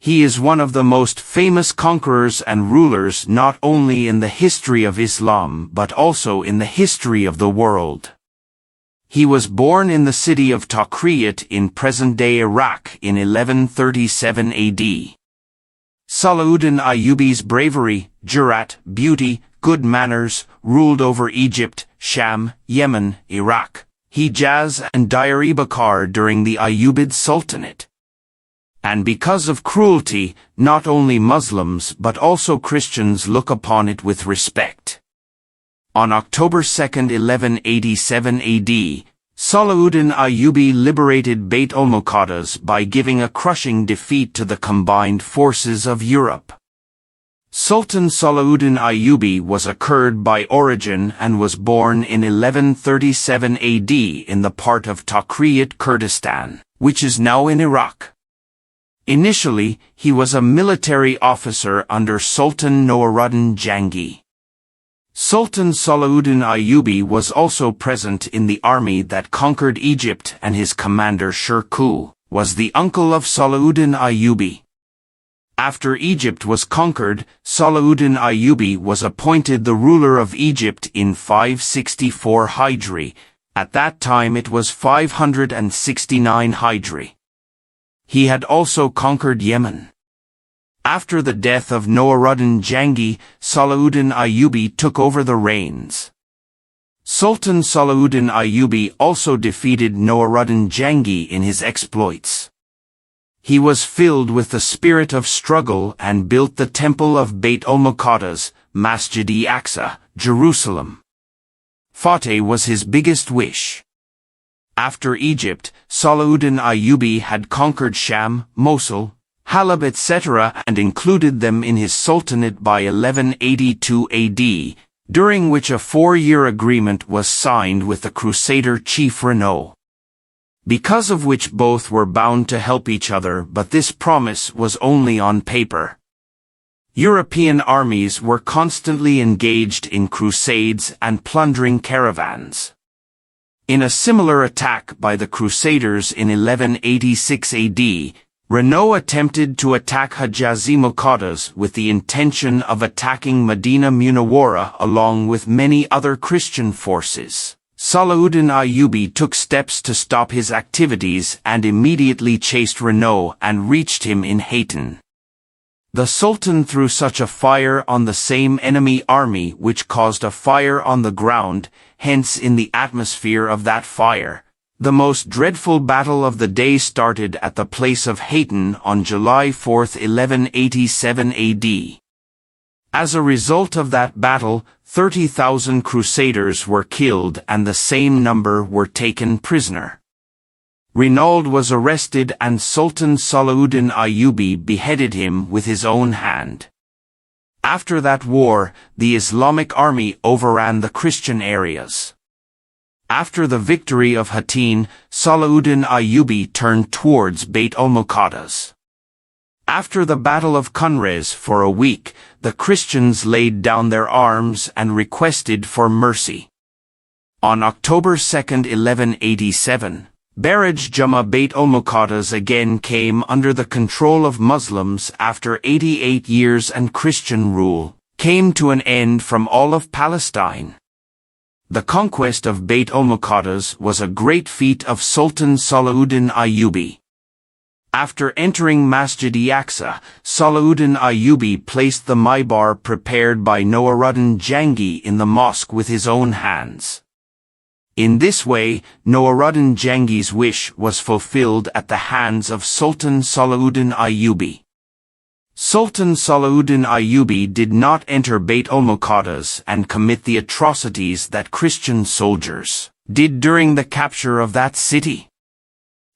He is one of the most famous conquerors and rulers not only in the history of Islam but also in the history of the world. He was born in the city of Tareekh in present-day Iraq in 1137 AD. Salahuddin Ayyubi's bravery, jurat, beauty, good manners, ruled over Egypt, Sham, Yemen, Iraq, Hijaz and Diyarbakir during the Ayyubid Sultanate. And because of cruelty, not only Muslims but also Christians look upon it with respect. On October 2, 1187 AD, Salahuddin Ayyubi liberated Bait al-Muqaddas by giving a crushing defeat to the combined forces of Europe. Sultan Salahuddin Ayyubi was a Kurd by origin and was born in 1137 AD in the part of Tareekh Kurdistan, which is now in Iraq. Initially, he was a military officer under Sultan Noaruddin Jangi. Sultan Salahuddin Ayyubi was also present in the army that conquered Egypt, and his commander Shirkuh was the uncle of Salahuddin Ayyubi. After Egypt was conquered, Salahuddin Ayyubi was appointed the ruler of Egypt in 564 Hijri. At that time it was 569 Hijri. He had also conquered Yemen. After the death of Noaruddin Jangi, Salahuddin Ayyubi took over the reins. Sultan Salahuddin Ayyubi also defeated Noaruddin Jangi in his exploits. He was filled with the spirit of struggle and built the temple of Bait al-Muqaddas, Masjid-e-Aqsa, Jerusalem. Fateh was his biggest wish. After Egypt, Salahuddin Ayyubi had conquered Sham, Mosul, Halab etc. and included them in his sultanate by 1182 AD, during which a 4-year agreement was signed with the Crusader chief Renaud, because of which both were bound to help each other, but this promise was only on paper. European armies were constantly engaged in crusades and plundering caravans. In a similar attack by the Crusaders in 1186 AD, Renaud attempted to attack Hijazi-Muqaddas with the intention of attacking Medina Munawwara along with many other Christian forces. Salahuddin Ayyubi took steps to stop his activities and immediately chased Renaud and reached him in Hattin. The Sultan threw such a fire on the same enemy army which caused a fire on the ground, hence in the atmosphere of that fire. The most dreadful battle of the day started at the place of Hattin on July 4, 1187 AD. As a result of that battle, 30,000 Crusaders were killed and the same number were taken prisoner. Renaud was arrested and Sultan Salahuddin Ayyubi beheaded him with his own hand. After that war, the Islamic army overran the Christian areas. After the victory of Hattin, Salahuddin Ayyubi turned towards Bait al-Muqaddas. After the Battle of Conqueror for a week, the Christians laid down their arms and requested for mercy. On October 2, 1187, Baraj Juma Bait al-Muqaddas again came under the control of Muslims after 88 years, and Christian rule came to an end from all of Palestine. The conquest of Bait al-Muqaddas was a great feat of Sultan Salahuddin Ayyubi. After entering Masjid-e-Aqsa, Salahuddin Ayyubi placed the mibar prepared by Noaruddin Jangi in the mosque with his own hands. In this way, Noaruddin Jangi's wish was fulfilled at the hands of Sultan Salahuddin Ayyubi. Sultan Salahuddin Ayyubi did not enter Bait al-Muqaddas and commit the atrocities that Christian soldiers did during the capture of that city.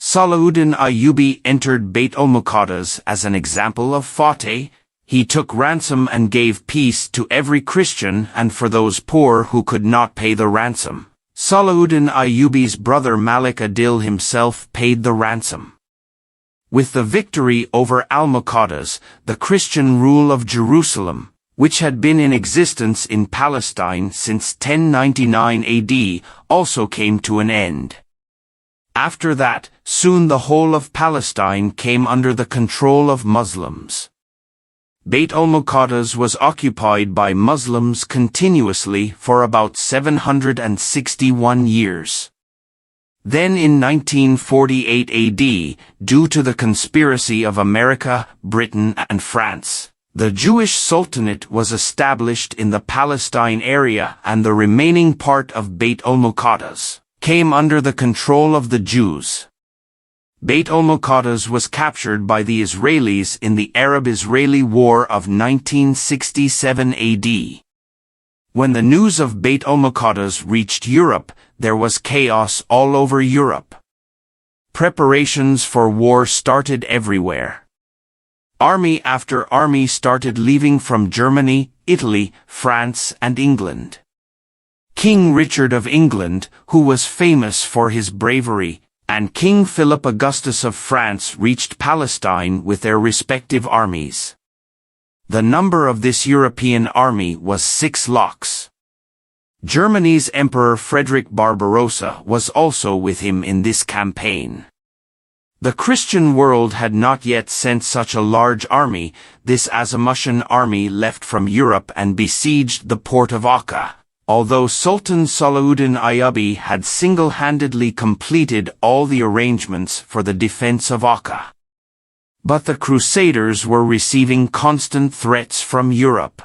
Salahuddin Ayyubi entered Bait al-Muqaddas as an example of Fateh. He took ransom and gave peace to every Christian and for those poor who could not pay the ransom. Salahuddin Ayyubi's brother Malik Adil himself paid the ransom. With the victory over al-Muqaddas, the Christian rule of Jerusalem, which had been in existence in Palestine since 1099 AD, also came to an end. After that, soon the whole of Palestine came under the control of Muslims. Beit al-Muqaddas was occupied by Muslims continuously for about 761 years. Then in 1948 AD, due to the conspiracy of America, Britain and France, the Jewish Sultanate was established in the Palestine area, and the remaining part of Beit al-Muqaddas came under the control of the Jews. Beit al-Muqaddas was captured by the Israelis in the Arab-Israeli War of 1967 AD. When the news of Beit al-Muqaddas reached Europe, there was chaos all over Europe. Preparations for war started everywhere. Army after army started leaving from Germany, Italy, France and England. King Richard of England, who was famous for his bravery, and King Philip Augustus of France reached Palestine with their respective armies. The number of this European army was 6 lakhs. Germany's Emperor Frederick Barbarossa was also with him in this campaign. The Christian world had not yet sent such a large army. This Azamushan army left from Europe and besieged the port of Akka, although Sultan Salahuddin Ayyubi had single-handedly completed all the arrangements for the defense of Akka. But the Crusaders were receiving constant threats from Europe.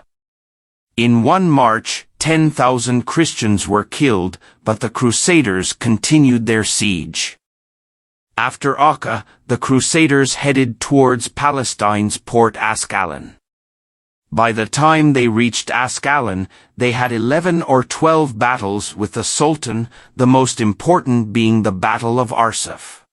In one march, 10,000 Christians were killed, but the Crusaders continued their siege. After Akka, the Crusaders headed towards Palestine's port Ascalon. By the time they reached Ascalon, they had 11 or 12 battles with the Sultan, the most important being the Battle of Arsuf.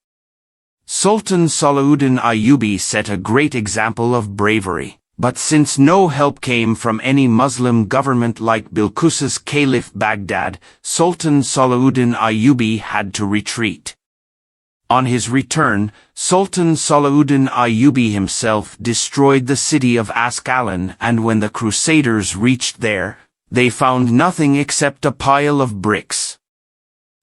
Sultan Salahuddin Ayyubi set a great example of bravery, but since no help came from any Muslim government like Bilqis's Caliph Baghdad, Sultan Salahuddin Ayyubi had to retreat. On his return, Sultan Salahuddin Ayyubi himself destroyed the city of Ascalon, and when the Crusaders reached there, they found nothing except a pile of bricks.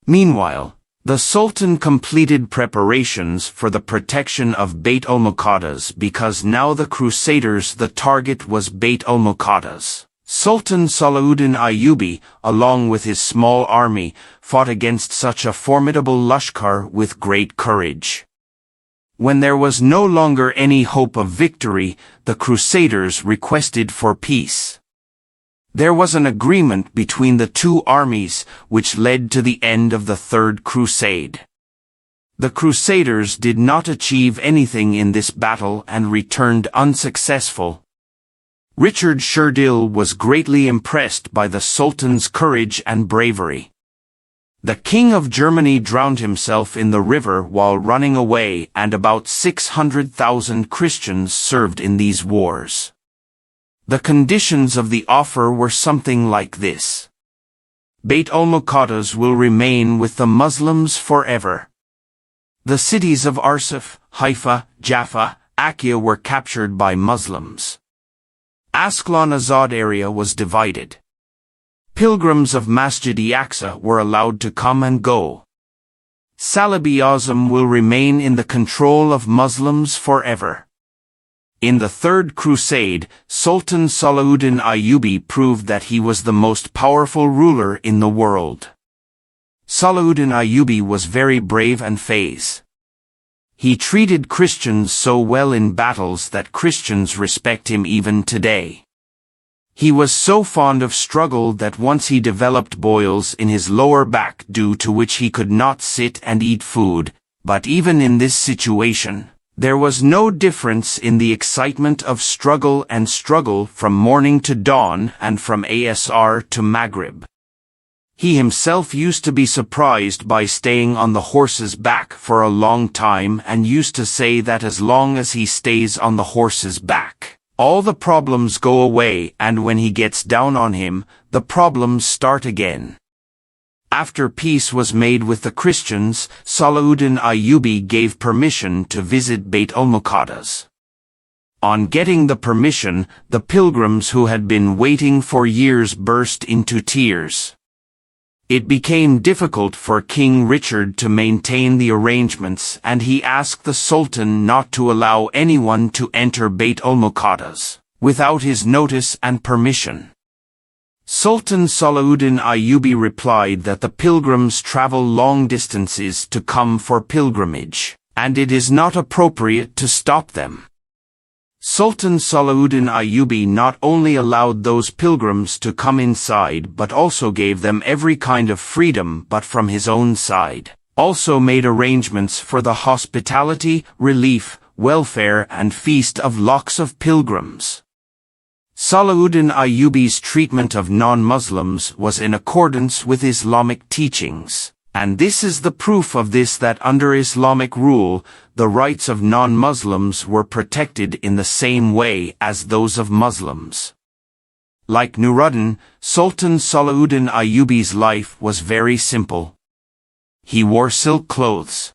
Meanwhile, the Sultan completed preparations for the protection of Beit al-Muqaddas, because now the Crusaders' the target was Beit al-Muqaddas. Sultan Salahuddin Ayyubi, along with his small army, fought against such a formidable Lashkar with great courage. When there was no longer any hope of victory, the Crusaders requested for peace. There was an agreement between the two armies, which led to the end of the Third Crusade. The Crusaders did not achieve anything in this battle and returned unsuccessful. Richard Sherdil was greatly impressed by the Sultan's courage and bravery. The King of Germany drowned himself in the river while running away, and about 600,000 Christians served in these wars. The conditions of the offer were something like this. Beit al-Muqaddas will remain with the Muslims forever. The cities of Arsuf, Haifa, Jaffa, Akia were captured by Muslims. Ascalon Azad area was divided. Pilgrims of Masjid-e-Aqsa were allowed to come and go. Salib-e-Azam will remain in the control of Muslims forever. In the Third Crusade, Sultan Salahuddin Ayyubi proved that he was the most powerful ruler in the world. Salahuddin Ayyubi was very brave and faiz. He treated Christians so well in battles that Christians respect him even today. He was so fond of struggle that once he developed boils in his lower back due to which he could not sit and eat food, but even in this situation, there was no difference in the excitement of struggle from morning to dawn and from Asr to Maghrib. He himself used to be surprised by staying on the horse's back for a long time, and used to say that as long as he stays on the horse's back, all the problems go away, and when he gets down on him, the problems start again. After peace was made with the Christians, Salahuddin Ayyubi gave permission to visit Beit al-Muqaddas. On getting the permission, the pilgrims who had been waiting for years burst into tears. It became difficult for King Richard to maintain the arrangements, and he asked the Sultan not to allow anyone to enter Beit al-Muqaddas without his notice and permission. Sultan Salahuddin Ayyubi replied that the pilgrims travel long distances to come for pilgrimage, and it is not appropriate to stop them. Sultan Salahuddin Ayyubi not only allowed those pilgrims to come inside but also gave them every kind of freedom, but from his own side also made arrangements for the hospitality, relief, welfare and feast of lakhs of pilgrims. Salahuddin Ayyubi's treatment of non-Muslims was in accordance with Islamic teachings. And this is the proof of this, that under Islamic rule, the rights of non-Muslims were protected in the same way as those of Muslims. Like Nuruddin, Sultan Salahuddin Ayyubi's life was very simple. He wore silk clothes.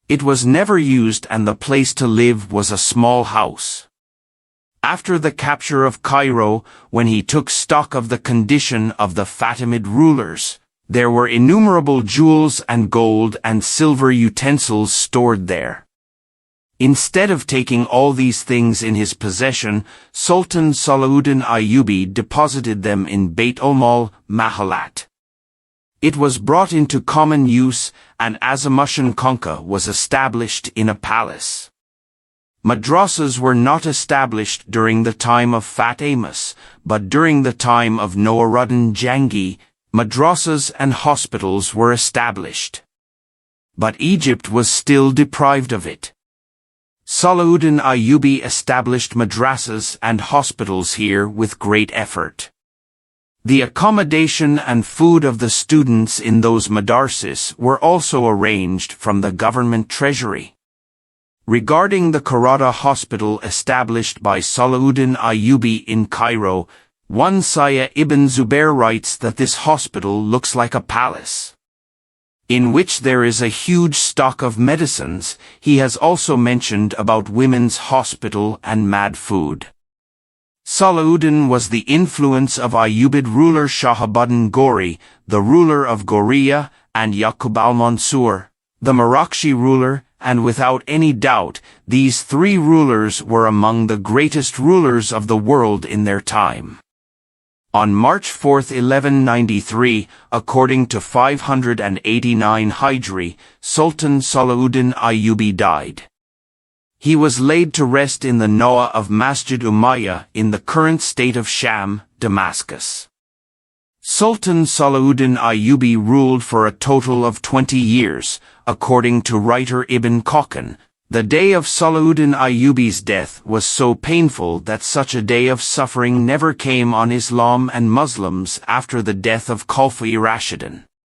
It was never used, and the place to live was a small house. After the capture of Cairo, when he took stock of the condition of the Fatimid rulers, there were innumerable jewels and gold and silver utensils stored there. Instead of taking all these things in his possession, Sultan Salahuddin Ayyubi deposited them in Beit al-Mahalat. It was brought into common use, and Azamushan Conqueror was established in a palace. Madrasas were not established during the time of Fatimus, but during the time of Nuruddin Jangi, madrasas and hospitals were established. But Egypt was still deprived of it. Salahuddin Ayyubi established madrasas and hospitals here with great effort. The accommodation and food of the students in those madarsis were also arranged from the government treasury. Regarding the Qarada hospital established by Salahuddin Ayyubi in Cairo, one Saya ibn Zubair writes that this hospital looks like a palace, in which there is a huge stock of medicines. He has also mentioned about women's hospital and mad food. Salahuddin was the influence of Ayyubid ruler Shahabuddin Ghori, the ruler of Ghoriya, and Yaqub al-Mansur, the Marakshi ruler, and without any doubt, these three rulers were among the greatest rulers of the world in their time. On March 4, 1193, according to 589 Hijri, Sultan Salahuddin Ayyubi died. He was laid to rest in the Noah of Masjid Umayyah in the current state of Sham, Damascus. Sultan Salahuddin Ayyubi ruled for a total of 20 years, according to writer Ibn Khaldun. The day of Salahuddin Ayyubi's death was so painful that such a day of suffering never came on Islam and Muslims after the death of Khulafa-e Rashidun.